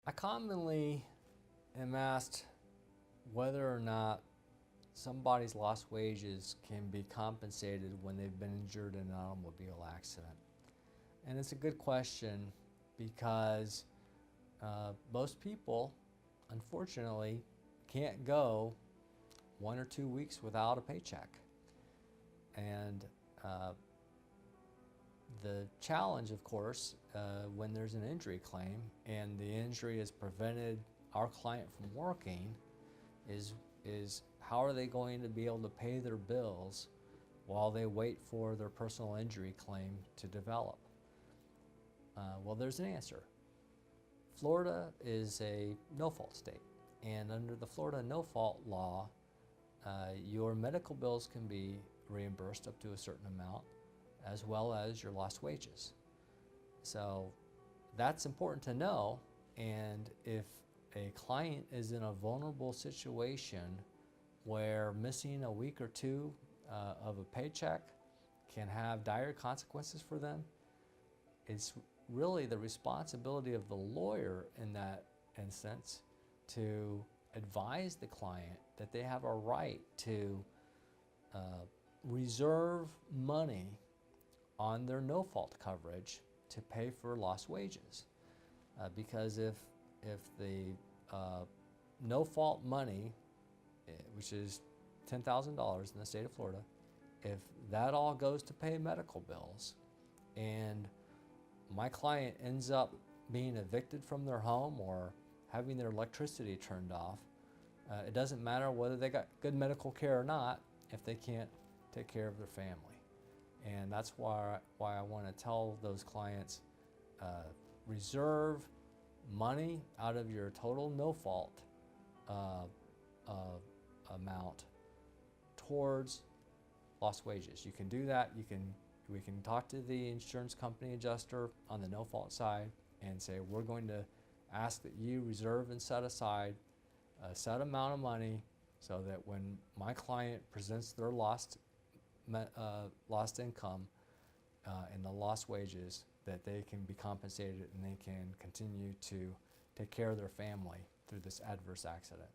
I commonly am asked whether or not somebody's lost wages can be compensated when they've been injured in an automobile accident. And it's a good question because most people, unfortunately, can't go 1 or 2 weeks without a paycheck. And the challenge, of course, when there's an injury claim and the injury has prevented our client from working is how are they going to be able to pay their bills while they wait for their personal injury claim to develop? Well, there's an answer. Florida is a no-fault state, and under the Florida no-fault law, your medical bills can be reimbursed up to a certain amount, as well as your lost wages. So that's important to know, and if a client is in a vulnerable situation where missing a week or two of a paycheck can have dire consequences for them, it's really the responsibility of the lawyer in that instance to advise the client that they have a right to reserve money on their no-fault coverage to pay for lost wages. Because if the no-fault money, which is $10,000 in the state of Florida, if that all goes to pay medical bills and my client ends up being evicted from their home or having their electricity turned off, it doesn't matter whether they got good medical care or not if they can't take care of their family. And that's why I want to tell those clients, reserve money out of your total no-fault amount towards lost wages. You can do that. We can talk to the insurance company adjuster on the no-fault side and say, we're going to ask that you reserve and set aside a set amount of money so that when my client presents their lost income and the lost wages, that they can be compensated and they can continue to take care of their family through this adverse accident.